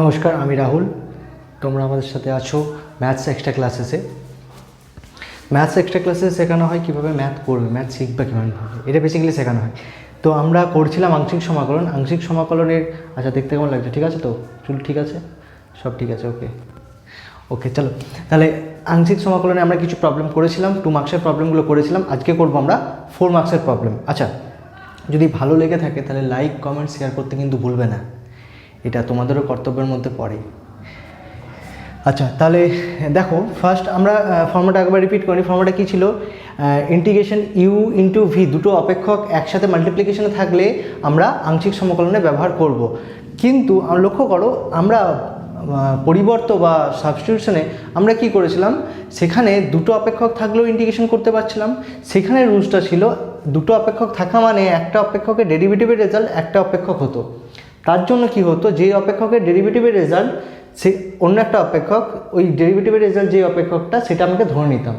নমস্কার, আমি রাহুল। তোমরা আমাদের সাথে আছো ম্যাথস এক্সট্রা ক্লাসেসে। ম্যাথস এক্সট্রা ক্লাসে শেখানো হয় কীভাবে ম্যাথ করবে, ম্যাথ শিখবে কীভাবে, এটা বেসিক্যালি শেখানো হয়। তো আমরা করছিলাম আংশিক সমাকলন। আংশিক সমাকলনের আচ্ছা, দেখতে কেমন লাগছে? ঠিক আছে তো? চুল ঠিক আছে? সব ঠিক আছে? ওকে ওকে, চলো তাহলে আংশিক সমাকলনে আমরা কিছু প্রবলেম করেছিলাম, 2 মার্কসের প্রবলেমগুলো করেছিলাম। আজকে করবো আমরা 4 মার্কসের প্রবলেম। আচ্ছা, যদি ভালো লেগে থাকে তাহলে লাইক, কমেন্ট, শেয়ার করতে কিন্তু ভুলবে না, এটা তোমাদেরও কর্তব্যের মধ্যে পড়ে। আচ্ছা, তাহলে দেখো, ফার্স্ট আমরা ফর্মুলাটা একবার রিপিট করি। ফর্মুলাটা কী ছিল? ইন্টিগ্রেশন ইউ ইন্টু ভি, দুটো অপেক্ষক একসাথে মাল্টিপ্লিকেশনে থাকলে আমরা আংশিক সমকলনে ব্যবহার করব। কিন্তু লক্ষ্য করো, আমরা পরিবর্ত বা সাবস্টিটিউশনে আমরা কি করেছিলাম, সেখানে দুটো অপেক্ষক থাকলেও ইন্টিগ্রেশন করতে পারছিলাম। সেখানে রুলসটা ছিল দুটো অপেক্ষক থাকা মানে একটা অপেক্ষকের ডেরিভেটিভের রেজাল্ট একটা অপেক্ষক হতো। তার জন্য কি হতো, যে অপেক্ষকের ডেরিভেটিভের রেজাল্ট সে অন্য একটা অপেক্ষক, ওই ডেরিভেটিভের রেজাল্ট যে অপেক্ষকটা সেটা আমাকে ধরে নিতাম,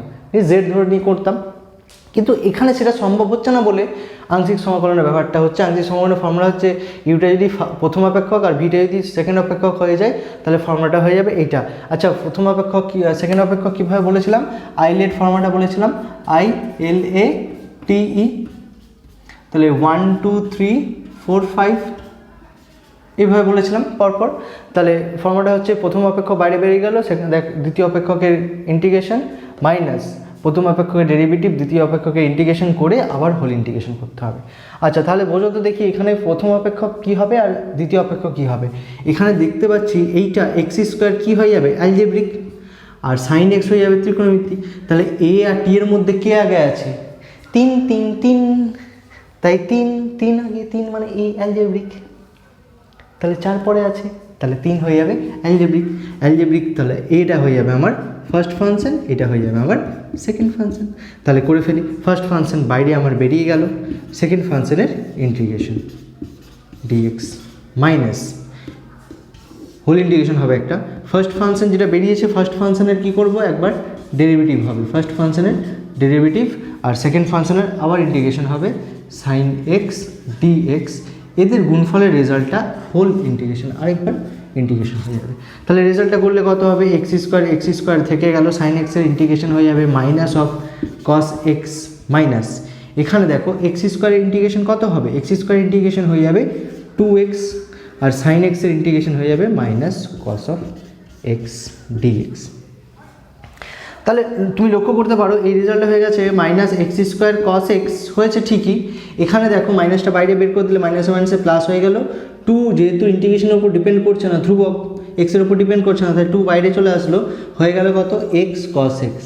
জেড ধরে নিয়ে করতাম। কিন্তু এখানে সেটা সম্ভব হচ্ছে না বলে আংশিক সমাকলনের ব্যাপারটা হচ্ছে। আংশিক সমাকলনের ফর্মুলা হচ্ছে ইউটা যদি প্রথম অপেক্ষক আর ভিটা যদি সেকেন্ড অপেক্ষক হয়ে যায় তাহলে ফর্মুলাটা হয়ে যাবে এইটা। আচ্ছা, প্রথম অপেক্ষক কি, সেকেন্ড অপেক্ষক কীভাবে বলেছিলাম? আইলেট ফর্মুলাটা বলেছিলাম, ILATE। তাহলে 1 2 3 4 5 এইভাবে বলেছিলাম পরপর। তাহলে ফর্মুলাটা হচ্ছে প্রথম অপেক্ষক বাইরে বেরিয়ে গেল, সেখানে দ্বিতীয় অপেক্ষকের ইন্টিগ্রেশন মাইনাস প্রথম অপেক্ষকের ডেরিভেটিভ দ্বিতীয় অপেক্ষকের ইন্টিগ্রেশন করে আবার হোল ইন্টিগ্রেশন করতে হবে। আচ্ছা, তাহলে বোঝো তো দেখি এখানে প্রথম অপেক্ষক কী হবে আর দ্বিতীয় অপেক্ষক কী হবে। এখানে দেখতে পাচ্ছি এইটা এক্স স্কোয়ার কী হয়ে যাবে, অ্যালজেব্রিক, আর সাইন এক্স হয়ে যাবে ত্রিকোণমিতি। তাহলে এ আর টি এর মধ্যে কে আগে আছে? 3 3 3, তাই 3 3 আগে, 3 মানে এ অ্যালজেব্রিক। তাহলে 4 পরে আছে, তাহলে 3 হয়ে যাবে অ্যালজেব্রিক। অ্যালজেব্রিক তাহলে এটা হয়ে যাবে আমার ফার্স্ট ফাংশন, এটা হয়ে যাবে আমার সেকেন্ড ফাংশন। তাহলে করে ফেলি। ফার্স্ট ফাংশন বাইরে আমার বেরিয়ে গেল, সেকেন্ড ফাংশনের integration dx minus whole integration হবে একটা। ফার্স্ট ফাংশন যেটা বেরিয়েছে, ফার্স্ট ফাংশনের কী করবো, একবার ডেরিভেটিভ হবে ফার্স্ট ফাংশনের ডেরিভেটিভ, আর সেকেন্ড ফাংশনের আবার ইন্টিগ্রেশন হবে সাইন এক্স ডিএক্স। এদের গুণফলের রেজাল্টটা হোল ইন্টিগ্রেশন আরেকবার ইন্টিগ্রেশন হয়ে যাবে। তাহলে রেজাল্টটা করলে কত হবে, এক্স স্কোয়ার থেকে গেল, সাইন এক্সের ইন্টিগ্রেশন হয়ে যাবে minus of cos x minus. এখানে দেখো এক্স স্কোয়ারের ইন্টিগ্রেশন কত হবে, এক্স স্কোয়ার ইন্টিগ্রেশন হয়ে যাবে 2x, আর সাইন এক্সের ইন্টিগ্রেশন হয়ে যাবে minus cos of x dx. তাহলে তুমি লক্ষ্য করতে পারো এই রেজাল্টটা হয়ে গেছে minus x square cos x হয়েছে ঠিকই। এখানে দেখো মাইনাসটা বাইরে বের করে দিলে মাইনাস মাইনাসে প্লাস হয়ে গেল। 2 যেহেতু ইন্টিগ্রেশনের উপর ডিপেন্ড করছে না, ধ্রুবক এক্সের উপর ডিপেন্ড করছে না, তাই 2 বাইরে চলে আসলো, হয়ে গেল কত, এক্স কস এক্স।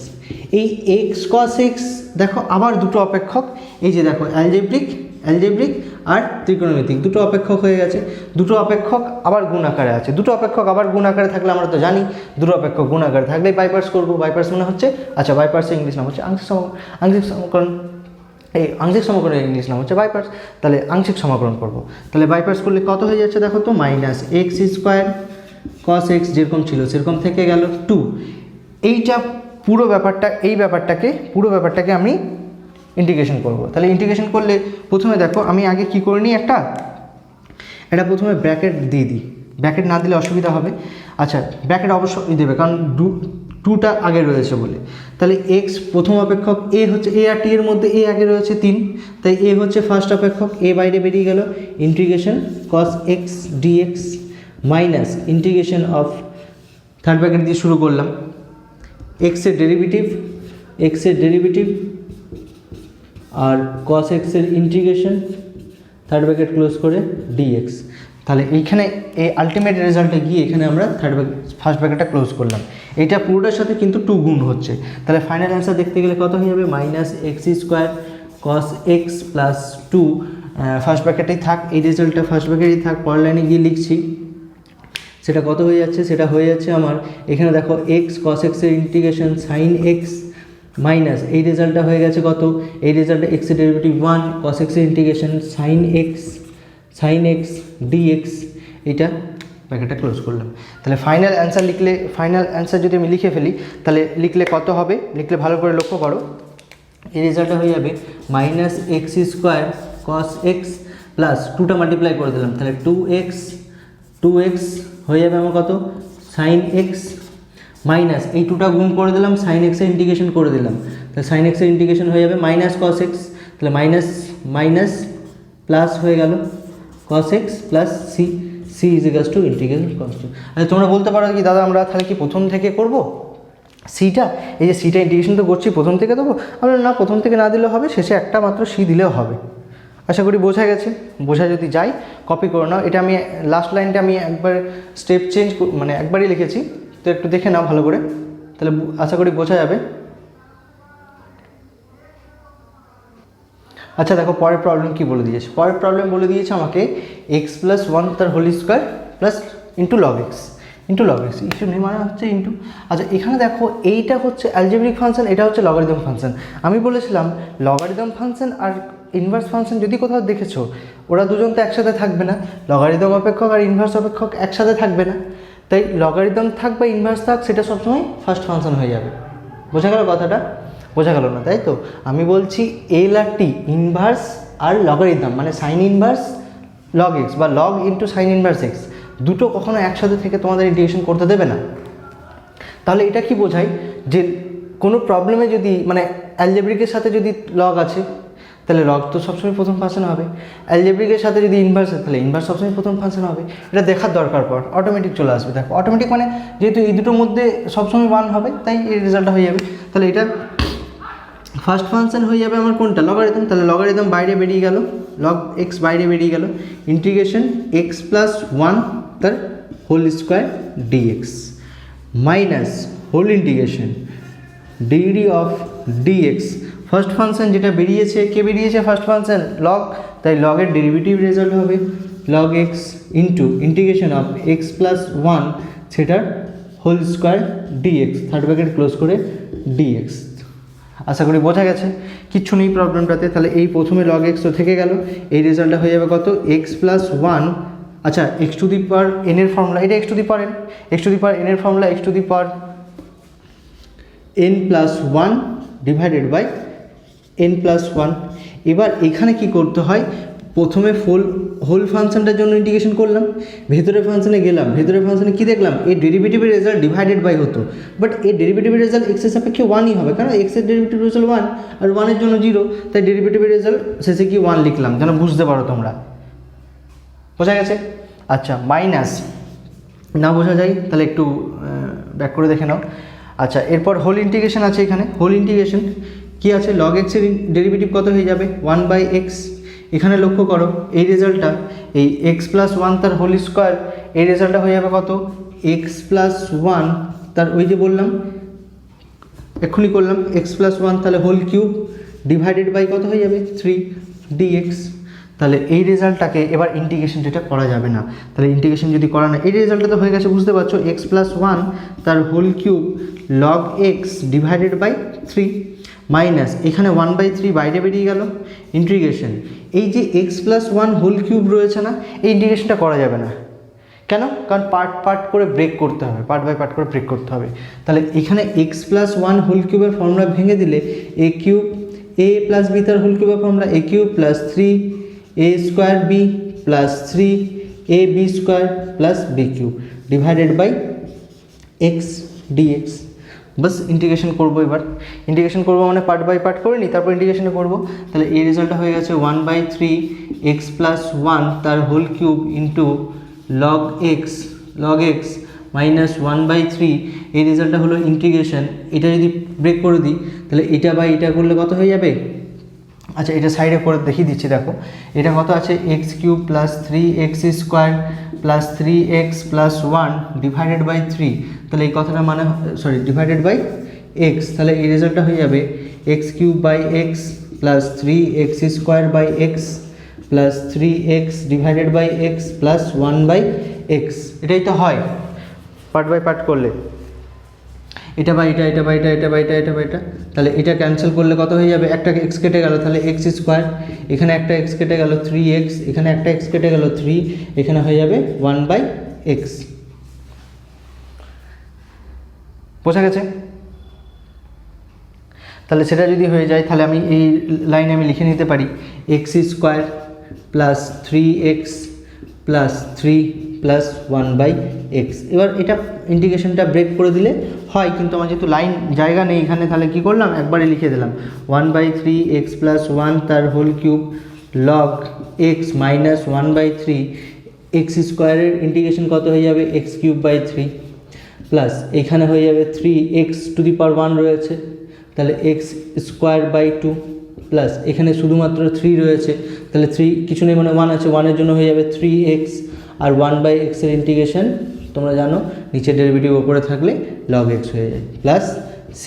এই এক্স কস এক্স দেখো আবার দুটো অপেক্ষক, এই যে দেখো অ্যালজেব্রিক আর ত্রিকোণমিতিক দুটো অপেক্ষক হয়ে গেছে। দুটো অপেক্ষক আবার গুণ আকারে আছে, দুটো অপেক্ষক আবার গুণ আকারে থাকলে আমরা তো জানি দুটো অপেক্ষক গুণ আকারে থাকলে বাইপার্স করবো। বাইপার্স মানে হচ্ছে, আচ্ছা বাইপার্সের ইংলিশ নাম হচ্ছে আংশিক সমকলন। এই আংশিক সমকলনের ইংলিশ নাম হচ্ছে বাইপার্স। তাহলে আংশিক সমাকলন করবো, তাহলে বাইপার্স করলে কত হয়ে যাচ্ছে দেখো তো, minus x square cos x যেরকম ছিল সেরকম থেকে গেল 2। এইটা পুরো ব্যাপারটাকে আমি ইন্টিগ্রেশন করব। তাহলে ইন্টিগ্রেশন করলে প্রথমে দেখো আমি আগে কি করে নিই, এটা প্রথমে ব্র্যাকেট দিয়ে দিই, ব্র্যাকেট না দিলে অসুবিধা হবে। আচ্ছা, ব্র্যাকেট অবশ্যই দেবে, কারণ 2টা আগে রয়েছে বলে। তাহলে এক্স প্রথম অপেক্ষক, এ হচ্ছে এ আর টি এর মধ্যে এ আগে রয়েছে 3, তাই এ হচ্ছে ফার্স্ট অপেক্ষক, এ বাইরে বেরিয়ে গেল, integration cos x dx minus integration of, third bracket দিয়ে শুরু করলাম, এক্সের ডেরিভেটিভ আর কস এক্সের ইন্টিগ্রেশন, থার্ড ব্র্যাকেট ক্লোজ করে ডিএক্স। তাহলে এইখানে এই আলটিমেট রেজাল্টে গিয়ে এখানে আমরা ফার্স্ট ব্র্যাকেটটা ক্লোজ করলাম। এটা পুরোটার সাথে কিন্তু 2 গুণ হচ্ছে। তাহলে ফাইনাল অ্যান্সার দেখতে গেলে কত হয়ে যাবে, minus x square cos X plus 2, first ব্র্যাকেটেই থাক, এই রেজাল্টটা ফার্স্ট ব্র্যাকেটেই থাক, পরের লাইনে গিয়ে লিখছি সেটা কত হয়ে যাচ্ছে, সেটা হয়ে যাচ্ছে আমার এখানে দেখো এক্স কস এক্সের ইন্টিগ্রেশন সাইন এক্স মাইনাস এই রেজাল্টটা হয়ে গেছে কত, এই রেজাল্টটা এক্সের ডেরিভেটিভ 1 কস এক্সের ইন্টিগ্রেশন সাইন এক্স ডিএক্স, এটা ব্র্যাকেটটা ক্লোজ করলাম। তাহলে ফাইনাল অ্যান্সার যদি আমি লিখে ফেলি তাহলে লিখলে কত হবে, লিখলে ভালো করে লক্ষ্য করো, এই রেজাল্টটা হয়ে যাবে minus x square cos X plus 2টা মাল্টিপ্লাই করে দিলাম, তাহলে 2x 2x হয়ে যাবে আমার কত সাইন এক্স মাইনাস এই টুটা গুণ করে দিলাম সাইন এক্সের ইন্টিগ্রেশন করে দিলাম, তাহলে সাইন এক্সের ইন্টিগ্রেশন হয়ে যাবে মাইনাস কস এক্স, তাহলে মাইনাস মাইনাস প্লাস হয়ে গেল cos X plus C, C is equals to integral cos two. আচ্ছা তোমরা বলতে পারো কি দাদা আমরা তাহলে কি প্রথম থেকে করব সিটা, এই যে সিটা ইন্টিগ্রেশন তো করছি প্রথম থেকে দেবো, আমরা না প্রথম থেকে না দিলেও হবে, শেষে একটা মাত্র সি দিলেও হবে। আশা করি বোঝা গেছে, বোঝা যদি যায় কপি করে নাও। এটা আমি লাস্ট লাইনটা আমি একবার স্টেপ চেঞ্জ মানে একবারই লিখেছি, তো একটু দেখে নাও ভালো করে, তাহলে আশা করি বোঝা যাবে। আচ্ছা দেখো পরের প্রবলেম কি বলে দিয়েছে, পরের প্রবলেম বলে দিয়েছে আমাকে এক্স প্লাস ওয়ান তার whole square plus into log x, into log x issue নেই মানে হচ্ছে ইন্টু। আচ্ছা এখানে দেখো এইটা হচ্ছে অ্যালজেব্রিক ফাংশন, এটা হচ্ছে লগারিদম ফাংশন। আমি বলেছিলাম লগারিদম ফাংশন আর ইনভার্স ফাংশন যদি কোথাও দেখেছো ওরা দুজন তো একসাথে থাকবে না, লগারিদম অপেক্ষক আর ইনভার্স অপেক্ষক একসাথে থাকবে না, তাই লগারিদম থাক বা ইনভার্স থাক সেটা সবসময় ফার্স্ট ফাংশন হয়ে যাবে। বোঝা গেল কথাটা? বোঝা গেল না তাই তো? আমি বলছি এল আর টি ইনভার্স আর লগারিদম মানে সাইন ইনভার্স লগ এক্স বা log into sign inverse x দুটো কখনো একসাথে থেকে তোমাদের ইন্টিগ্রেশন করতে দেবে না। তাহলে এটা কি বোঝায় যে কোনো প্রবলেমে যদি মানে অ্যালজেব্রিকের সাথে যদি লগ আছে তাহলে লগ তো সবসময় প্রথম ফাংশন হবে, অ্যালজেব্রিকের সাথে যদি ইনভার্স আছে তাহলে ইনভার্স সবসময় প্রথম ফাংশন হবে। এটা দেখার দরকার পর অটোমেটিক চলে আসবে। দেখো অটোমেটিক মানে যেহেতু এই দুটোর মধ্যে সবসময় ওয়ান হবে তাই এই রেজাল্টটা হয়ে যাবে। তাহলে এটা ফার্স্ট ফাংশন হয়ে যাবে আমার কোনটা লগারিদম, তাহলে লগারিদম বাইরে বেরিয়ে গেল, লগ এক্স বাইরে বেরিয়ে গেল, ইন্টিগ্রেশন এক্স প্লাস ওয়ান তার whole square d x minus whole integration degree of d x. First function যেটা বেরিয়েছে কে বেরিয়েছে ফার্স্ট ফাংশন লগ, তাই লগের ডেরিভেটিভ রেজাল্ট হবে log x into integration of X plus one সেটার whole square d x third bracket close করে ডিএক্স। আশা করি বোঝা গেছে, কিচ্ছু নেই প্রবলেমটাতে। তাহলে এই প্রথমে লগ এক্স তো থেকে গেল, এই রেজাল্টটা হয়ে যাবে কত এক্স প্লাস ওয়ান। আচ্ছা X to the power N এর ফর্মুলা, এটা X to the power N, X to the power N এর formula X to the power N plus one divided by N plus one. এবার এখানে কি করতে হয়, প্রথমে হোল ফাংশনটার জন্য ইন্টিগ্রেশন করলাম, ভেতরের ফাংশনে গেলাম, ভেতরের ফাংশনে কী দেখলাম এই ডেরিভেটিভের রেজাল্ট ডিভাইডেড বাই হতো, বাট এই ডেরিভেটিভের রেজাল্ট এক্সের সাপেক্ষে ওয়ানই হবে, কারণ এক্সের ডেরিভেটিভ রেজাল্ট ওয়ান আর ওয়ানের জন্য জিরো, তাই ডেরিভেটিভের রেজাল্ট শেষে কি ওয়ান লিখলাম যেন বুঝতে পারো তোমরা। বোঝা গেছে? আচ্ছা মাইনাস না বোঝা যায় তাহলে একটু ব্যাক করে দেখে নাও। আচ্ছা এরপর হোল ইন্টিগ্রেশন আছে, এখানে হোল ইন্টিগ্রেশন কী আছে লগ এক্সের ডেরিভেটিভ কত হয়ে যাবে ওয়ান বাই এক্স। এখানে লক্ষ্য করো এই রেজাল্টটা এই এক্স প্লাস ওয়ান তার হোল স্কোয়ার, এই রেজাল্টটা হয়ে যাবে কত এক্স প্লাস ওয়ান তার ওই যে বললাম এক্ষুনি করলাম এক্স প্লাস ওয়ান তাহলে হোল কিউব ডিভাইডেড বাই কত হয়ে যাবে থ্রি ডিএক্স। তাহলে এই রেজাল্টটাকে এবার ইন্টিগ্রেশন যেটা করা যাবে না, তাহলে ইন্টিগ্রেশন যদি করা না এই রেজাল্টটা তো হয়ে গেছে বুঝতে পারছো এক্স প্লাস ওয়ান তার whole cube log x divided by three minus এখানে ওয়ান বাই থ্রি বাইরে বেরিয়ে গেল, ইন্টিগ্রেশন এই যে x plus one whole cube রয়েছে না এই ইন্টিগ্রেশনটা করা যাবে না। কেন? কারণ পার্ট পার্ট করে ব্রেক করতে হবে, পার্ট বাই পার্ট করে ব্রেক করতে হবে। তাহলে এখানে এক্স প্লাস ওয়ান হোল কিউবের ফর্মুলা ভেঙে দিলে a cube a plus b তার হোল কিউবের formula a cube plus three a square b plus three a b square plus b cube divided by x dx. বাস integration করবো, এবার integration করবো মানে পার্ট বাই পার্ট করে নিই তারপর ইন্টিগ্রেশনে করবো। তাহলে এই রেজাল্টটা হয়ে গেছে one by three x plus one তার whole cube into log X minus one by three, এই রেজাল্টটা হলো ইন্টিগ্রেশন। এটা যদি ব্রেক করে দিই তাহলে এটা বাই এটা করলে কত হয়ে যাবে। আচ্ছা এটা সাইডে করে দেখিয়ে দিচ্ছি, দেখো এটা কত আছে x cube plus three x square plus three x plus one divided by three, তাহলে এই কথাটা মানে সরি ডিভাইডেড বাই এক্স, তাহলে এই রেজাল্টটা হয়ে যাবে x cube by x plus three x square by x plus three x divided by x plus one by x. এটাই তো হয় পার্ট বাই পার্ট করলে, এটা বা এটা এটা বা এটা এটা বা এটা এটা বা এটা, তাহলে এটা ক্যান্সেল করলে কত হয়ে যাবে একটা এক্স কেটে গেল তাহলে এক্স স্কোয়ার, এখানে একটা এক্স কেটে গেল থ্রি এক্স, এখানে একটা এক্স কেটে গেল থ্রি, এখানে হয়ে যাবে ওয়ান বাই এক্স। বোঝা গেছে? তাহলে সেটা যদি হয়ে যায় তাহলে আমি এই লাইনে আমি লিখে নিতে পারি x square plus three x plus three plus 1/x। এবার এটা ইন্টিগ্রেশনটা ব্রেক করে দিলে হয়, কিন্তু আমার যেহেতু লাইন জায়গা নেই এখানে, তাহলে কী করলাম, একবারে লিখে দিলাম 1/3x প্লাস 1 তার whole cube log x minus 1/3 x স্কোয়ারের ইন্টিগ্রেশন কত হয়ে যাবে, x³/3 প্লাস এখানে হয়ে যাবে 3x⁴ রয়েছে, তাহলে x²/2 প্লাস এখানে শুধুমাত্র 3 রয়েছে, তাহলে 3 কিছু নেই মানে 1 আছে, 1-এর জন্য হয়ে যাবে 3x, আর 1/x এর ইন্টিগ্রেশন তোমরা জানো নিচের ডেরিভেটিভ ওপরে থাকলে log x হয়ে যায়, প্লাস c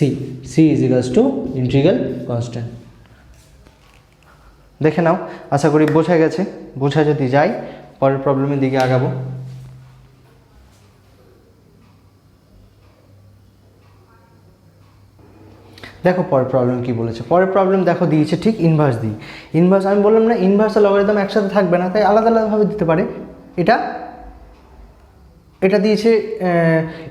ইন্টিগ্রাল কনস্ট্যান্ট। দেখে নাও, আশা করি বোঝা গেছে। বোঝা যদি যায় পরের প্রবলেমের দিকে আগাবো। দেখো পরের প্রবলেম কি বলেছে। পরের প্রবলেম দেখো দিয়েছে ঠিক ইনভার্স দিয়ে। ইনভার্স আমি বললাম না, ইনভার্স আর লগারিদম একসাথে থাকবে না, তাই আলাদা আলাদাভাবে দিতে পারে। এটা দিয়েছে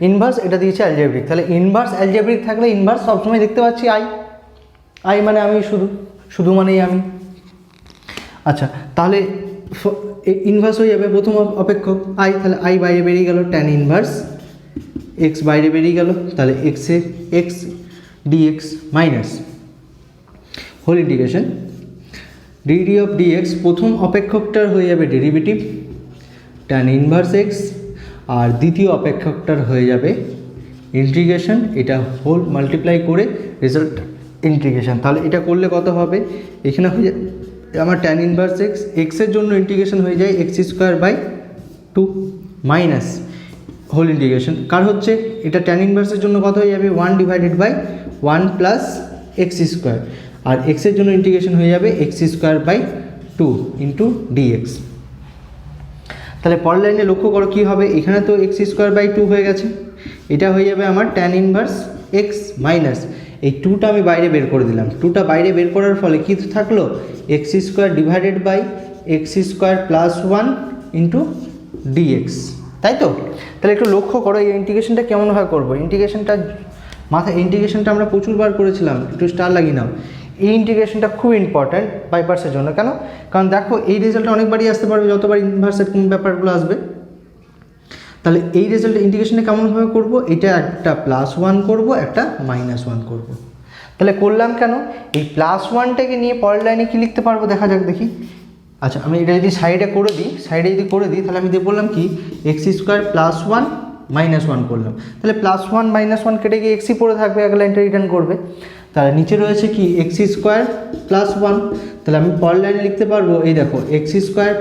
ইনভার্স, এটা দিয়েছে অ্যালজেব্রিক। তাহলে ইনভার্স অ্যালজেব্রিক থাকলে ইনভার্স সবসময় দেখতে পাচ্ছি আই মানে আমি, শুধু মানেই আমি। আচ্ছা, তাহলে ইনভার্স হয়ে যাবে প্রথম অপেক্ষক আই, তাহলে আই বাইরে বেরিয়ে গেল, ট্যান ইনভার্স এক্স বাইরে বেরিয়ে গেল, তাহলে x dx minus whole integration d d of dx, প্রথম অপেক্ষকটার হয়ে যাবে ডেরিভেটিভ ট্যান ইনভার্স এক্স, আর দ্বিতীয় অপেক্ষকটার হয়ে যাবে ইন্টিগ্রেশন, এটা হোল মাল্টিপ্লাই করে রেজাল্ট ইন্টিগ্রেশন। তাহলে এটা করলে কত হবে, এখানে হয়ে যায় আমার ট্যান ইনভার্স এক্সের জন্য ইন্টিগ্রেশন হয়ে যায় x² মাইনাস হোল ইন্টিগ্রেশন কার হচ্ছে, এটা ট্যান ইনভার্সের জন্য কত হয়ে যাবে 1/1 প্লাস x², আর এক্সের জন্য ইন্টিগ্রেশন হয়ে যাবে x² ইন্টু dx। তাহলে পরের লাইনে লক্ষ্য করো কী হবে, এখানে তো x² হয়ে গেছে, এটা হয়ে যাবে আমার ট্যান ইনভার্স এক্স মাইনাস এই 2টা আমি বাইরে বের করে দিলাম, 2টা বাইরে বের করার ফলে কী থাকলো, x² প্লাস 1 ইন্টু dx, তাই তো। তাহলে একটু লক্ষ্য করো এই ইন্টিগ্রেশনটা কেমনভাবে করবো। ইন্টিগ্রেশনটা আমরা প্রচুরবার করেছিলাম, একটু স্টার লাগিয়ে নাও। এই ইন্টিগ্রেশনটা খুব ইম্পর্ট্যান্ট বাইপার্সের জন্য। কেন? কারণ দেখো এই রেজাল্টটা অনেকবারই আসতে পারবে যতবার ইনভার্সের ব্যাপারগুলো আসবে। তাহলে এই রেজাল্ট ইন্টিগ্রেশনটা কেমনভাবে করব, এটা একটা +1 করব, একটা -1 করব। তাহলে করলাম কেন, এই +1টাকে নিয়ে পরের লাইনে কী লিখতে পারবো দেখা যাক দেখি। আচ্ছা, আমি এটা যদি সাইডে করে দিই তাহলে আমি বললাম কি x² +1 -1 করলাম, তাহলে +1 -1 কেটে গিয়ে x পড়ে থাকবে, এক লাইনটা রিটার্ন করবে। তাহলে নিচে রয়েছে কি x² +1, তাহলে আমি পরের লাইনে লিখতে পারবো এই দেখো x²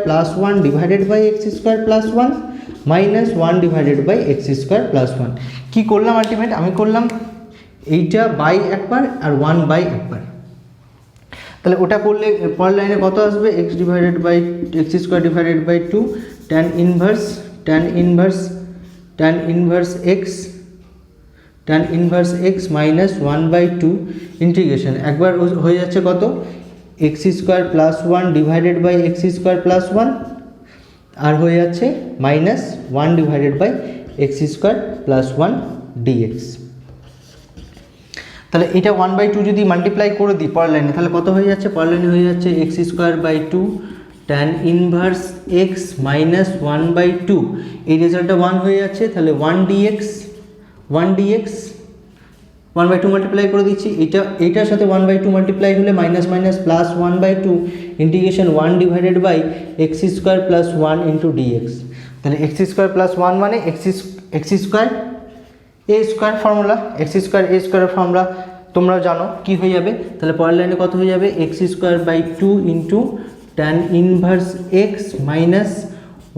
+1 divided by x² +1 -1 divided by x² +1। কী করলাম আলটিমেট, আমি করলাম এইটা বাই একবার আর 1 বাই একবার। তাহলে ওটা করলে পরের লাইনে কত আসবে, x² divided by 2 tan inverse x minus 1/2 integration একবার হয়ে যাচ্ছে কত, x² +1 ডিভাইডেড বাই x² +1 আর হয়ে যাচ্ছে -1 ডিভাইডেড বাই x² +1 dx। তাহলে এটা 1/2 যদি মাল্টিপ্লাই করে দিই পরের লাইনে, তাহলে কত হয়ে যাচ্ছে, পরের লাইনে হয়ে যাচ্ছে x²/2 tan inverse x minus 1/2, এই রেজাল্টটা 1 হয়ে যাচ্ছে, তাহলে 1 dx 1/2 মাল্টিপ্লাই করে দিচ্ছি, এইটার সাথে 1/2 মাল্টিপ্লাই হলে minus plus 1/2 integration 1 divided by x² +1 into dx। তাহলে x² +1 মানে x² a² formula, x² a² formula তোমরাও জানো কি হয়ে যাবে। তাহলে পরের লাইনে কত হয়ে যাবে, x²/2 into tan inverse x minus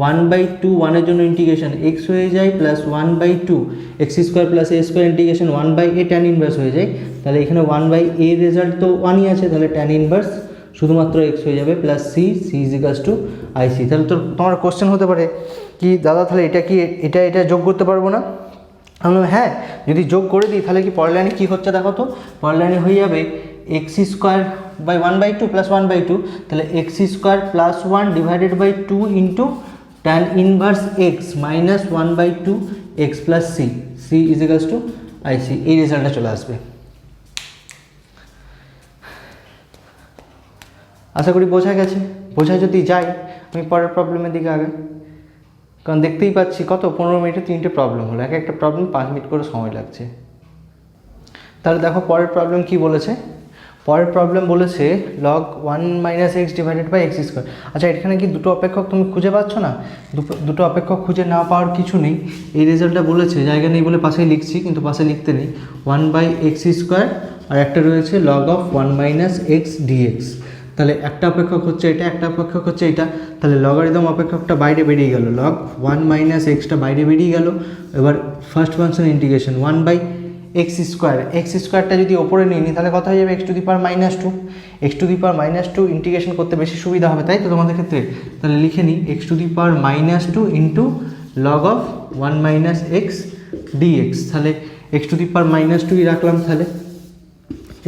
1/2, 1-এর জন্য ইন্টিগ্রেশন x হয়ে যায় plus 1/2 x² a² integration 1/a tan inverse হয়ে যায়। তাহলে এখানে 1/a রেজাল্ট তো 1ই আছে, তাহলে ট্যান ইনভার্স শুধুমাত্র x হয়ে যাবে প্লাস c IC। তাহলে তো তোমার কোশ্চেন হতে পারে কি দাদা তাহলে এটা যোগ করতে পারবো না। আমি হ্যাঁ, যদি যোগ করে দিই তাহলে কি পরের লাইনে কী হচ্ছে দেখো তো, পরের লাইনে হয়ে যাবে x²/1/2 প্লাস 1/2, তাহলে x² +1 divided by 2 into tan inverse x minus 1/2 x plus c IC, এই রেজাল্টটা চলে আসবে। আশা করি বোঝা গেছে। বোঝা যদি যায় আমি পরের প্রবলেমের দিকে আগে। কারণ দেখতেই পাচ্ছি কত 15 মিনিটে 3টে প্রবলেম হলো, এক একটা প্রবলেম 5 মিনিট করে সময় লাগছে। তাহলে দেখো পরের প্রবলেম কি বলেছে, পরের প্রবলেম বলেছে log 1 - x divided by x square. আচ্ছা এখানে কি দুটো অপেক্ষক তুমি খুঁজে পাচ্ছ না? দুটো অপেক্ষক খুঁজে না পাওয়ার কিছু নেই, এই রেজাল্টটা বলেছে, জায়গা নেই বলে পাশেই লিখছি, কিন্তু পাশে লিখতে নেই। 1/x স্কোয়ার আর একটা রয়েছে log of 1 - x dx। তাহলে একটা অপেক্ষক হচ্ছে এটা, একটা অপেক্ষক হচ্ছে এটা, তাহলে লগারিদম অপেক্ষকটা বাইরে বেরিয়ে গেল, log 1 - xটা বাইরে বেরিয়ে গেল। এবার first function integration 1/x square, X স্কোয়ারটা যদি ওপরে নিয়ে নিই তাহলে কত হয়ে যাবে x⁻², x⁻² ইন্টিগ্রেশন করতে বেশি সুবিধা হবে, তাই তো তোমাদের ক্ষেত্রে? তাহলে লিখে নিই x⁻² into log of 1 - x dx। তাহলে x⁻² রাখলাম, তাহলে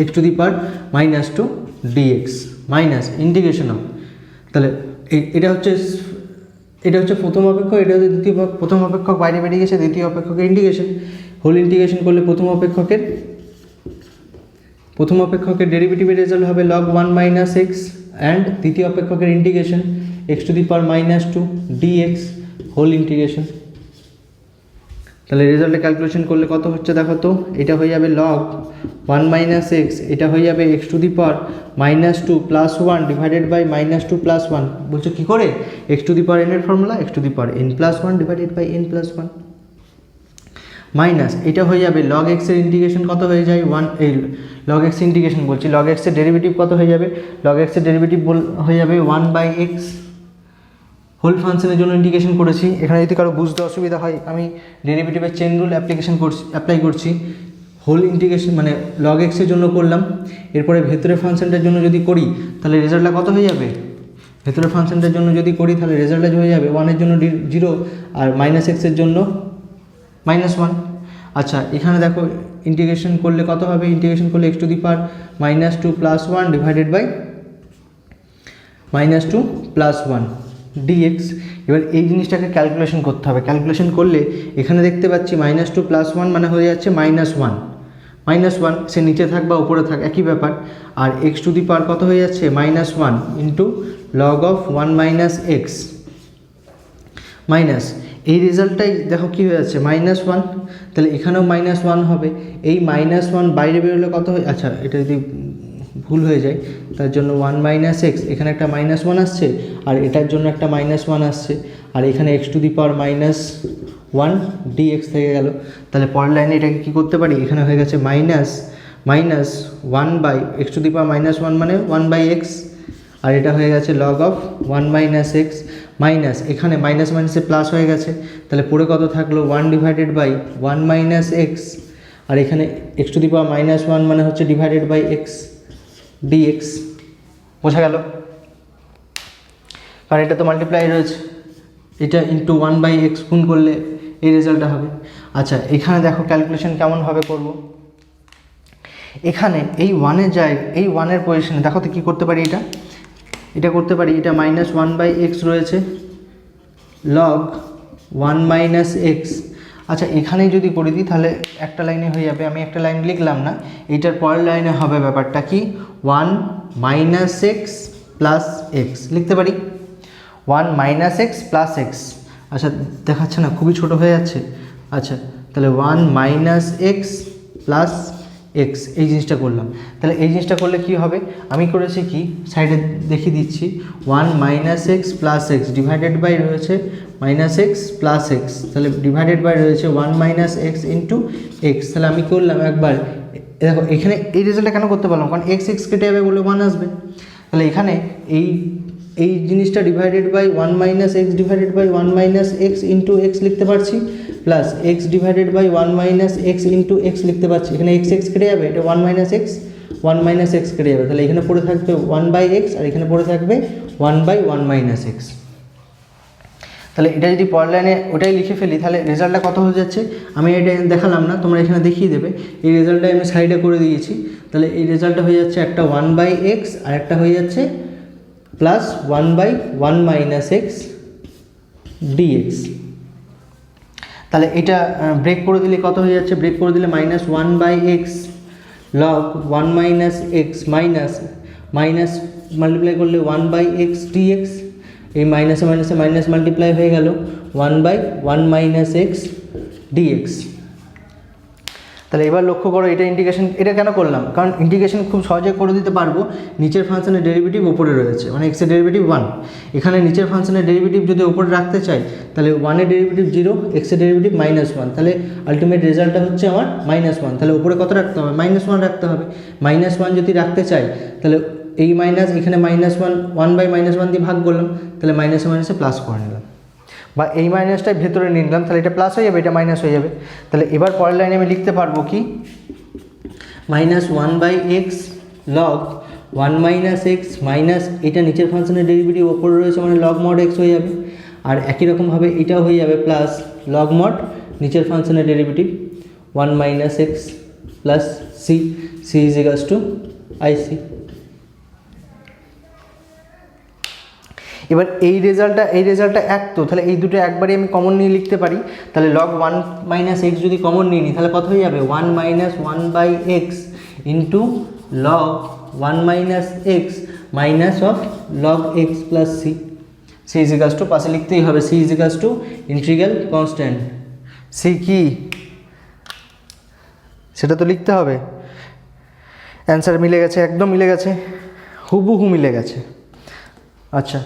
x⁻² dx minus integration of, তাহলে এটা হচ্ছে প্রথম অপেক্ষক, এটা হচ্ছে দ্বিতীয়। প্রথম অপেক্ষক বাইরে বেরিয়ে গেছে, দ্বিতীয় অপেক্ষকের ইন্টিগ্রেশন, হোল ইন্টিগ্রেশন করলে প্রথম অপেক্ষকের ডেরিভেটিভের রেজাল্ট হবে log 1 - x অ্যান্ড দ্বিতীয় অপেক্ষকের integration x⁻² dx whole integration. তাহলে রেজাল্টে ক্যালকুলেশন করলে কত হচ্ছে দেখো তো, এটা হয়ে যাবে log 1 - x, এটা হয়ে যাবে x⁻² + 1 ডিভাইডেড বাই -2 + 1। বলছো কী করে? x⁻n এর formula xn + 1 divided by n + 1 minus এটা হয়ে যাবে log x এর ইন্টিগ্রেশন কত হয়ে যায় 1, এই log x ইন্টিগ্রেশন বলছি, log x এর ডেরিভেটিভ কত হয়ে যাবে, log x এর ডেরিভেটিভ হয়ে যাবে 1/x। হোল ফাংশনের জন্য ইন্টিগ্রেশন করেছি, এখানে যদি কারো বুঝতে অসুবিধা হয় আমি ডেরিভেটিভের চেন রুল অ্যাপ্লাই করছি। হোল ইন্টিগ্রেশন মানে log x এর জন্য করলাম, এরপরে ভেতরের ফাংশনটার জন্য যদি করি তাহলে রেজাল্টটা কত হয়ে যাবে, ভেতরের ফাংশনটার জন্য যদি করি তাহলে রেজাল্টটা হয়ে যাবে 1 এর জন্য 0 আর -x এর জন্য -1। আচ্ছা এখানে দেখো ইন্টিগ্রেশন করলে কত হবে, ইন্টিগ্রেশন করলে x⁻² + 1 ডিভাইডেড বাই -2 + 1 dx। এবার এই জিনিসটাকে ক্যালকুলেশন করতে হবে, ক্যালকুলেশন করলে এখানে দেখতে পাচ্ছি -2 + 1 মানে হয়ে যাচ্ছে -1, সে নিচে থাক বা উপরে থাক একই ব্যাপার। আর x⁻ কত হয়ে যাচ্ছে -1 into log of 1 - x minus এই রেজাল্টটাই দেখো কী হয়ে যাচ্ছে -1, তাহলে এখানেও -1 হবে। এই -1 বাইরে বেরোলে কত হয়, আচ্ছা এটা যদি ভুল হয়ে যায় তার জন্য 1 - x, এখানে একটা -1 আসছে আর এটার জন্য একটা -1 আসছে, আর এখানে x⁻−1 dx থেকে গেল। তাহলে পরের লাইনে এটাকে কী করতে পারি, এখানে হয়ে গেছে -1/x⁻−1 মানে 1/x, আর এটা হয়ে গেছে log of 1 - x মাইনাস এখানে মাইনাস মাইনাসে প্লাস হয়ে গেছে, তাহলে পরে কত থাকলো 1 ডিভাইডেড বাই 1 - x, আর এখানে x⁻−1 মানে হচ্ছে ডিভাইডেড বাই x dx। বোঝা গেল? কারণ এটা তো মাল্টিপ্লাই রয়েছে, এটা ইন্টু 1/x গুণ করলে এই রেজাল্টটা হবে। আচ্ছা এখানে দেখো ক্যালকুলেশন কেমনভাবে করব, এখানে এই 1-এর জায়গায় এই 1-এর পজিশনে দেখো তো কী করতে পারি, এটা করতে পারি, এটা -1/x রয়েছে log 1 - x। আচ্ছা এখানেই যদি করে দিই তাহলে একটা লাইনে হয়ে যাবে, আমি একটা লাইন লিখলাম না, এইটার পরের লাইনে হবে ব্যাপারটা কি 1 - x প্লাস x লিখতে পারি, 1 - x প্লাস x। আচ্ছা দেখাচ্ছে না, খুবই ছোট হয়ে যাচ্ছে। আচ্ছা তাহলে 1 - x প্লাস x এই জিনিসটা করলাম। তাহলে এই জিনিসটা করলে কি হবে, আমি করেছি কি সাইডে দেখিয়ে দিচ্ছি, 1 - x plus x divided by রয়েছে -x প্লাস x, তাহলে ডিভাইডেড বাই রয়েছে 1 - x ইন্টু x। তাহলে আমি করলাম একবার, দেখো এখানে এই রেজাল্টটা কেন করতে পারলাম, কারণ x কেটে যাবে বলে 1 আসবে। তাহলে এখানে এই জিনিসটা divided by 1 - x divided by 1 - x into x লিখতে পারছি, plus x divided by 1 - x into x লিখতে পারছি। এখানে x কেটে যাবে, এটা 1 - x 1 - x কেটে যাবে, তাহলে এখানে পড়ে থাকবে 1/x আর এখানে পড়ে থাকবে 1/1 - x। তাহলে এটা যদি পরের লাইনে ওটাই লিখে ফেলি তাহলে রেজাল্টটা কত হয়ে যাচ্ছে, আমি এটা দেখালাম না, তোমরা এখানে দেখিয়ে দেবে। এই রেজাল্টটা আমি সাইডে করে দিয়েছি, তাহলে এই রেজাল্টটা হয়ে যাচ্ছে একটা 1/x আর একটা হয়ে যাচ্ছে প্লাস 1/1 - x dx। তাহলে এটা ব্রেক করে দিলে কত হয়ে যাচ্ছে, ব্রেক করে দিলে -1/x log 1 - x minus multiply করলে 1/x dx। এই মাইনাসে মাইনাসে মাইনাস মাল্টিপ্লাই হয়ে গেল 1/1 - x dx। তাহলে এবার লক্ষ্য করো, এটা ইন্টিগ্রেশন, এটা কেন করলাম, কারণ ইন্টিগ্রেশন খুব সহজে করে দিতে পারবো। নিচের ফাংশনের ডেরিভেটিভ উপরে রয়েছে, মানে এক্সের ডেরিভেটিভ 1, এখানে নিচের ফাংশনের ডেরিভেটিভ যদি উপরে রাখতে চাই তাহলে 1-এর ডেরিভেটিভ 0, এক্সের ডেরিভেটিভ -1, তাহলে আলটিমেট রেজাল্টটা হচ্ছে আমার -1। তাহলে উপরে কত রাখতে হবে, -1 রাখতে হবে। -1 যদি রাখতে চাই তাহলে এই মাইনাস, এখানে -1 দিয়ে ভাগ করলাম, তাহলে মাইনাসে মাইনাসে প্লাস করে নিলাম, বা এই মাইনাসটাই ভেতরে নিয়ে নিলাম, তাহলে এটা প্লাস হয়ে যাবে, এটা মাইনাস হয়ে যাবে। তাহলে এবার পরের লাইনে আমি লিখতে পারবো কি, -1/x log 1 - x মাইনাস, এটা নিচের ফাংশনের ডেরিভেটিভ ওপরে রয়েছে মানে log mod x হয়ে যাবে। আর একই রকমভাবে এটাও হয়ে যাবে প্লাস log mod নিচের ফাংশনের derivative 1 - x plus c, c = ic। এবার এই রেজাল্টটা এক, তো তাহলে এই দুটো একবারই আমি কমন নিয়ে লিখতে পারি। তাহলে log 1 - x যদি কমন নিয়ে নিই তাহলে কত হয়ে যাবে, 1 - 1/x into log 1 - x minus of log x plus c, c = পাশে লিখতেই হবে, c = ইন্টিগ্রাল কনস্ট্যান্ট। c কি সেটা তো লিখতে হবে। অ্যান্সার মিলে গেছে, একদম মিলে গেছে, হুবহু মিলে গেছে। আচ্ছা,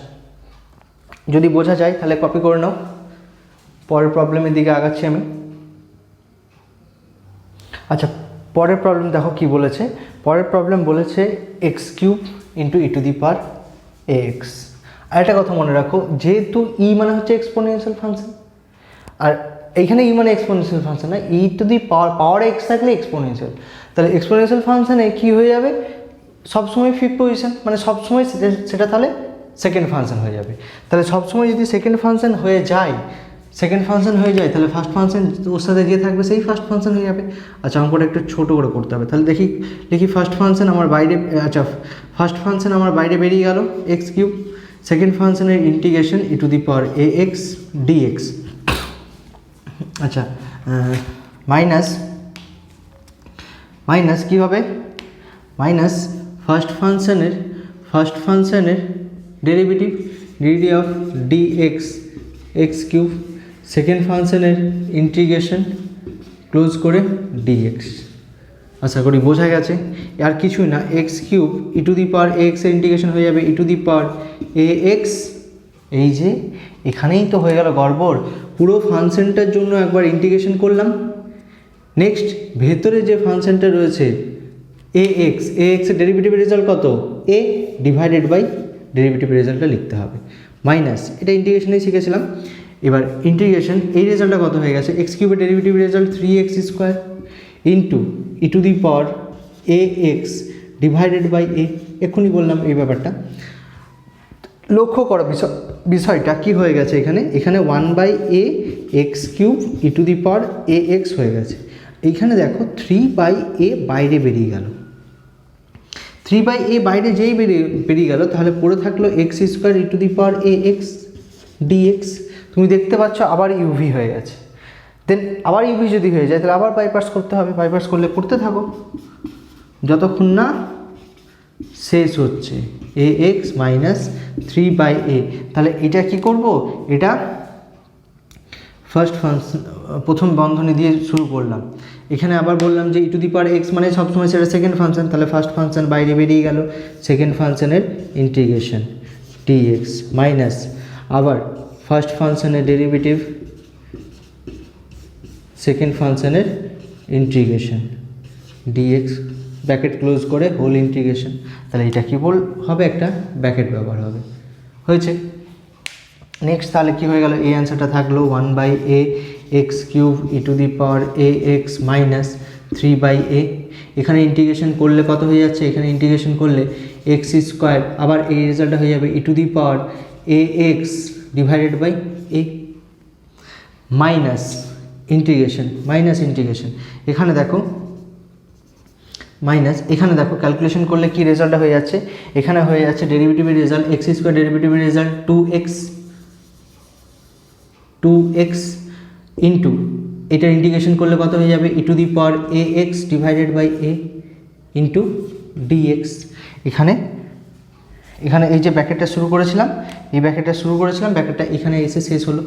যদি বোঝা যায় তাহলে কপি করে নাও, পরের প্রবলেমের দিকে আগাচ্ছি আমি। আচ্ছা, পরের প্রবলেম দেখো কি বলেছে। পরের প্রবলেম বলেছে x³ × e⁴ax। আর একটা কথা মনে রাখো, যেহেতু e মানে হচ্ছে এক্সপোনেনশিয়াল ফাংশন, আর এইখানে e মানে এক্সপোনেনশিয়াল ফাংশন না, e⁴ x থাকলে এক্সপোনেনশিয়াল, তাহলে এক্সপোনেনশিয়াল ফাংশনে কী হয়ে যাবে, সবসময় ফিফথ পজিশন, মানে সবসময় সেটা তাহলে সেকেন্ড ফাংশন হয়ে যাবে। তাহলে সবসময় যদি সেকেন্ড ফাংশন হয়ে যায় তাহলে ফার্স্ট ফাংশন ওর সাথে যে থাকবে সেই ফার্স্ট ফাংশন হয়ে যাবে। আচ্ছা, অঙ্কটা একটু ছোটো করে করতে হবে, তাহলে দেখি ফার্স্ট ফাংশন আমার বাইরে, আচ্ছা ফার্স্ট ফাংশন আমার বাইরে বেরিয়ে গেল x³, সেকেন্ড ফাংশনের ইন্টিগ্রেশন e⁴ax dx। আচ্ছা, মাইনাস কী হবে, মাইনাস ফার্স্ট ফাংশনের derivative of dx x³, second ফাংশনের ইন্টিগ্রেশন ক্লোজ করে dx। আশা করি বোঝা গেছে। আর কিছুই না, x³ e⁴ax এর ইন্টিগ্রেশন হয়ে যাবে e⁴ax। এই যে এখানেই তো হয়ে গেল গড়বড়, পুরো ফাংশনটার জন্য একবার ইন্টিগ্রেশন করলাম, নেক্সট ভেতরে যে ফাংশনটা রয়েছে ax এর ডেরিভেটিভের রেজাল্ট কত, a ডিভাইডেড বাই ডেরিভেটিভের রেজাল্টটা লিখতে হবে, মাইনাস, এটা ইন্টিগ্রেশনেই শিখেছিলাম। এবার ইন্টিগ্রেশন, এই রেজাল্টটা কত হয়ে গেছে, x³ এর ডেরিভেটিভের result 3x² into e⁴ax divided by a। এক্ষুনি বললাম এই ব্যাপারটা, লক্ষ্য করো বিষয়টা কি হয়ে গেছে, এখানে 1/a x³ e⁴ax হয়ে গেছে। এইখানে দেখো 3/a বাইরে বেরিয়ে গেল, 3/a বাইরে যেই বেরিয়ে গেল তাহলে পড়ে থাকলো x² e⁴ax dx। তুমি দেখতে পাচ্ছ আবার ইউভি হয়ে গেছে, দেন আবার ইউভি যদি হয়ে যায় তাহলে আবার বাইপাস করতে হবে, বাইপাস করলে করতে থাকো যতক্ষণ না শেষ হচ্ছে ax মাইনাস 3/a। তাহলে এটা কি করব, এটা ফার্স্ট ফাংশন প্রথম বন্ধনী দিয়ে শুরু করলাম, এখানে আবার বললাম যে e⁴x মানে সবসময় সেটা সেকেন্ড ফাংশন, তাহলে ফার্স্ট ফাংশন বাইরে বেরিয়ে গেল, সেকেন্ড ফাংশনের ইন্টিগ্রেশন dx মাইনাস আবার ফার্স্ট ফাংশনের ডেরিভেটিভ সেকেন্ড ফাংশনের ইন্টিগ্রেশন dx, ব্র্যাকেট ক্লোজ করে হোল ইন্টিগ্রেশন। তাহলে এটা কি হবে, একটা ব্র্যাকেট ব্যবহার হবে, হয়েছে। নেক্সট তাহলে কি হয়ে গেল, এই অ্যান্সারটা থাকলো 1/a x³ e⁴ax minus 3/a। এখানে ইন্টিগ্রেশন করলে কত হয়ে যাচ্ছে, এখানে ইন্টিগ্রেশন করলে x², আবার এই রেজাল্টটা হয়ে যাবে e⁴ax divided by a minus integration এখানে দেখো মাইনাস, এখানে দেখো ক্যালকুলেশন করলে কি রেজাল্টটা হয়ে যাচ্ছে, এখানে হয়ে যাচ্ছে ডেরিভেটিভের রেজাল্ট x² ডেরিভেটিভের রেজাল্ট 2x ইন্টু এটার ইন্টিগ্রেশন করলে কত হয়ে যাবে e⁴ax divided by a into dx। এখানে এখানে এই যে ব্র্যাকেটটা শুরু করেছিলাম, এই ব্র্যাকেটটা শুরু করেছিলাম, ব্র্যাকেটটা এখানে এসে শেষ হলো।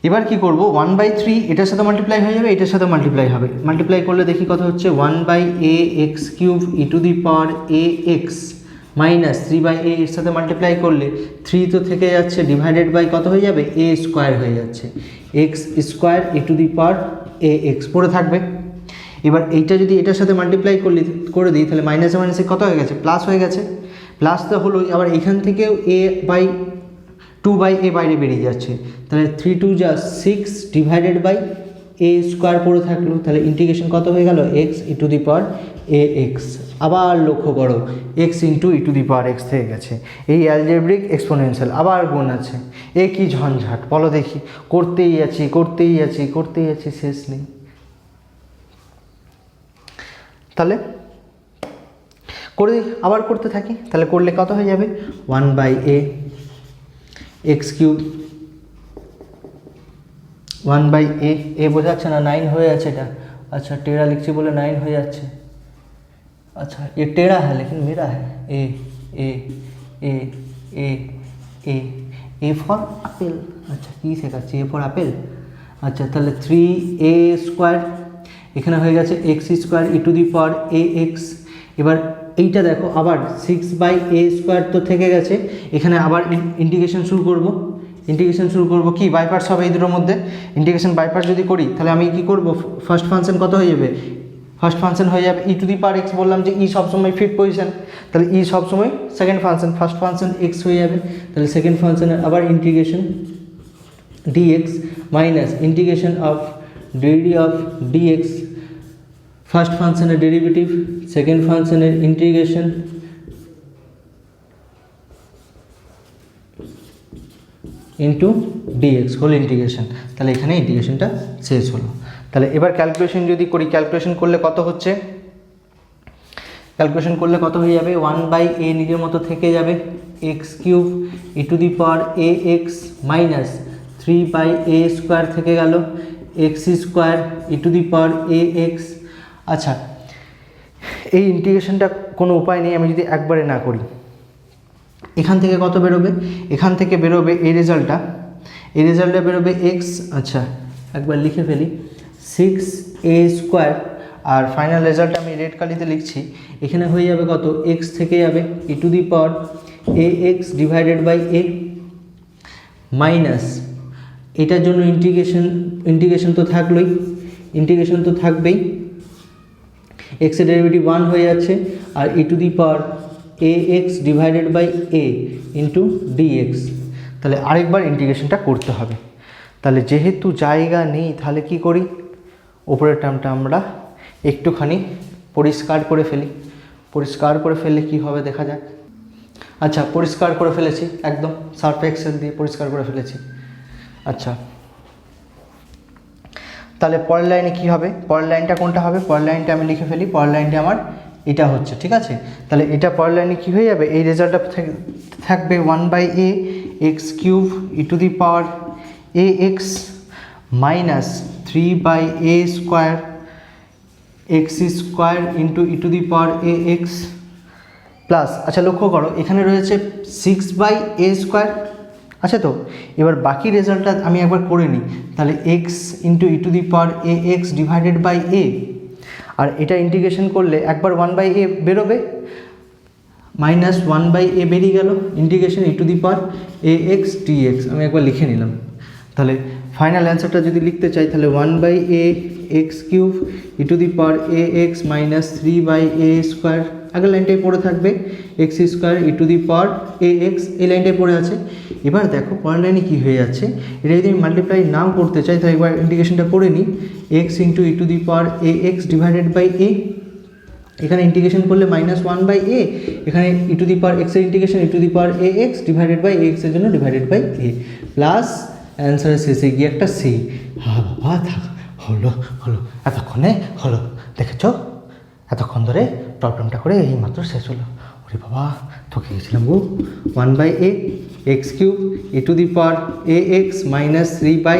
এবার কি করব, 1/3 এটার সাথে মাল্টিপ্লাই হয়ে যাবে, এটার সাথে মাল্টিপ্লাই হবে। মাল্টিপ্লাই করলে দেখি কত হচ্ছে, 1/ax³ e⁴ ax minus 3/a এর সাথে মাল্টিপ্লাই করলে 3 তো থেকে যাচ্ছে, ডিভাইডেড বাই কত হয়ে যাবে, a স্কোয়ার হয়ে যাচ্ছে, x² e⁴ax পড়ে থাকবে। এবার এইটা যদি এটার সাথে মাল্টিপ্লাই করে দিই তাহলে মাইনাসে মাইনাসে কত হয়ে গেছে, প্লাস হয়ে গেছে। প্লাস তো হলো, আবার এখান থেকেও a/2/a বাইরে বেরিয়ে যাচ্ছে, তাহলে 3 2 যা 6 ডিভাইডেড বাই a স্কোয়ার পড়ে থাকলো, তাহলে ইন্টিগ্রেশন কত হয়ে গেল, x e⁴ax। আবার লক্ষ্য করো x e⁴x থেকে গেছে, এই অ্যালজেব্রিক এক্সপোনেনশিয়াল আবার গুণ আছে। এ কি ঝঞ্ঝাট বলো দেখি, করতেই আছি শেষ নেই। তাহলে করে আবার করতে থাকি, তাহলে করলে কত হয়ে যাবে, 1/a x³ 1/a, এ বোঝাচ্ছে না 9 হয়ে যাচ্ছে এটা, अच्छा टेढ़ा लिखছি বলে 9 হয়ে যাচ্ছে। अच्छा ये टेढ़ा है लेकिन मेरा है, ए ए ए ए ए ए फॉर एप्पल। अच्छा কি শেখাচ্ছি, এ ফর আপেল। আচ্ছা তাহলে 3a² এখানে হয়ে গেছে x² e⁴ax। এবার এইটা দেখো আবার 6/a² তো থেকে গেছে, এখানে আবার ইন্টিগ্রেশন শুরু করব কি বাই পার্টস হবে এই দুটোর মধ্যে। ইন্টিগ্রেশন বাই পার্টস যদি করি তাহলে আমি কি করব, ফার্স্ট ফাংশন কত হয়ে যাবে, ফার্স্ট ফাংশন হয়ে যাবে e⁴x, বললাম যে ই সবসময় ফিট পজিশন, তাহলে ই সবসময় second function, first function x হয়ে যাবে, তাহলে সেকেন্ড ফাংশনের আবার integration dx minus integration of dd of dx, first ফাংশনের ডেরিভেটিভ, সেকেন্ড ফাংশনের integration into dx whole integration. তাহলে এখানে ইন্টিগ্রেশনটা শেষ হলো। তাহলে এবার ক্যালকুলেশন যদি করি, ক্যালকুলেশন করলে কত হচ্ছে, ক্যালকুলেশন করলে কত হয়ে যাবে, 1/a নিজের মতো থেকে যাবে, x³ e⁴ax মাইনাস 3/a² থেকে গেল, x² e⁴ax। আচ্ছা এই ইন্টিগ্রেশনটা কোনো উপায় নেই, আমি যদি একবারে না করি, এখান থেকে কত বেরোবে, এখান থেকে বেরোবে এই রেজাল্টটা বেরোবে x, আচ্ছা একবার লিখে ফেলি 6a², আর ফাইনাল রেজাল্ট আমি রেড কালিতে লিখছি, এখানে হয়ে যাবে কত, x থেকে যাবে e⁴ax divided by a minus এটার জন্য ইন্টিগ্রেশন তো থাকলোই, ইন্টিগ্রেশন তো থাকবেই, x এর ডেরিভেটিভ 1 হয়ে যাচ্ছে, আর e⁴ax divided by a into dx। তাহলে আরেকবার ইন্টিগ্রেশনটা করতে হবে। তাহলে যেহেতু জায়গা নেই তাহলে কি করি, ওপরের টার্মটা আমরা একটুখানি পরিষ্কার করে ফেলি, পরিষ্কার করে ফেললে কি হবে দেখা যাক। আচ্ছা পরিষ্কার করে ফেলেছি, একদম সার্ফ এক্সেল দিয়ে পরিষ্কার করে ফেলেছি। আচ্ছা তাহলে পরের লাইনে কী হবে, পরের লাইনটা কোনটা হবে, পরের লাইনটা আমি লিখে ফেলি, পরের লাইনটা আমার এটা হচ্ছে, ঠিক আছে। তাহলে এটা পরের লাইনে কী হয়ে যাবে, এই রেজাল্টটা থাকবে 1/a x³ e⁴ax minus 3/a² x² into e⁴ax plus, আচ্ছা লক্ষ্য করো এখানে রয়েছে 6/a², আচ্ছা তো এবার বাকি রেজাল্টটা আমি একবার করে নিই, তাহলে x into e⁴ax divided by a, আর এটা ইন্টিগ্রেশন করলে একবার 1/a বেরোবে, মাইনাস 1/a বেরিয়ে গেল, ইন্টিগ্রেশন e⁴ax dx আমি একবার লিখে নিলাম। তাহলে ফাইনাল অ্যান্সারটা যদি লিখতে চাই তাহলে 1/a x³ e⁴ax minus 3/a², আগের লাইনটাই পড়ে থাকবে x² e⁴ax, এই লাইনটাই পড়ে আছে। এবার দেখো পরের লাইনে কী হয়ে যাচ্ছে, এটা যদি আমি মাল্টিপ্লাই নাও করতে চাই তাহলে একবার ইন্টিগ্রেশনটা করে নিই, x into e⁴ax divided by a, এখানে ইন্টিগ্রেশন করলে মাইনাস 1/a, এখানে e⁴x এর integration e⁴ax divided by ax এর জন্য ডিভাইডেড বাই a, প্লাস অ্যান্সারের শেষে গিয়ে একটা c। হ্যাঁ বাবা থাক, হলো এতক্ষণে হলো, দেখেছ এতক্ষণ ধরে প্রবলেমটা করে এই মাত্র শেষ হলো। ওরে বাবা ঠকে গেছিলাম গো। 1/a x³ e⁴ax minus 3/a²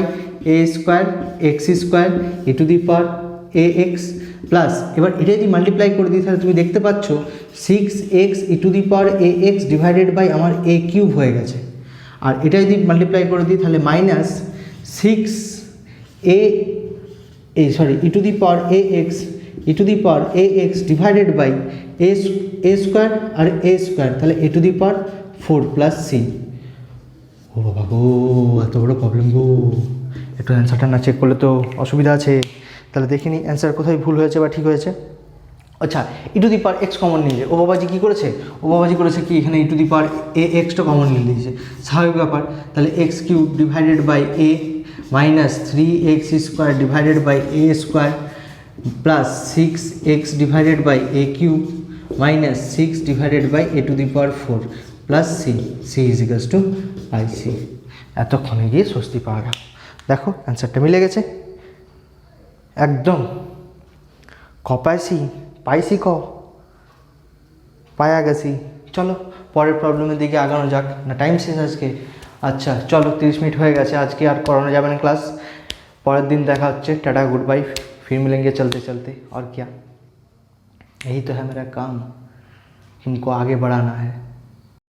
x² e⁴ এ এক্স প্লাস, এবার এটা যদি মাল্টিপ্লাই করে দিই তাহলে তুমি দেখতে পাচ্ছ 6x e to the power A x divided by আমার এ কিউব হয়ে গেছে। আর এটা যদি মাল্টিপ্লাই করে দিই তাহলে minus 6 E to the power A X E to the power A x divided by A square আর এ স্কোয়ার, তাহলে A to the power 4 plus C. ও বাবা গো, এত বড় প্রবলেম গো, একটু অ্যান্সারটা না চেক করলে তো অসুবিধা আছে। তাহলে দেখিনি অ্যান্সার কোথায় ভুল হয়েছে বা ঠিক হয়েছে। আচ্ছা, E to the power X common নিয়ে ও বাবাজি কী করেছে, ও বাবাজি করেছে কি এখানে E to the power A এক্সটা কমন নিয়ে দিয়েছে, স্বাভাবিক ব্যাপার। তাহলে X cube divided by A minus 3x square divided by A square plus 6x divided by A cube minus 6 divided by A to the power 4 plus C, C is equals to I C. এতক্ষণে গিয়ে স্বস্তি পাওয়া গেল। দেখো অ্যান্সারটা মিলে গেছে একদম। ক পাইছি পাইছি, ক পায়া গেছি। চলো পরের প্রবলেমের দিকে আগানো যাক না, টাইম শেষ আজকে। আচ্ছা চলো 30 মিনিট হয়ে গেছে, আজকে আর করানো যাবে না ক্লাস, পরের দিন দেখা হচ্ছে। टाटा गुड बाय, फिर मिलेंगे चलते चलते, और क्या, यही तो है मेरा काम, इनको आगे बढ़ाना है।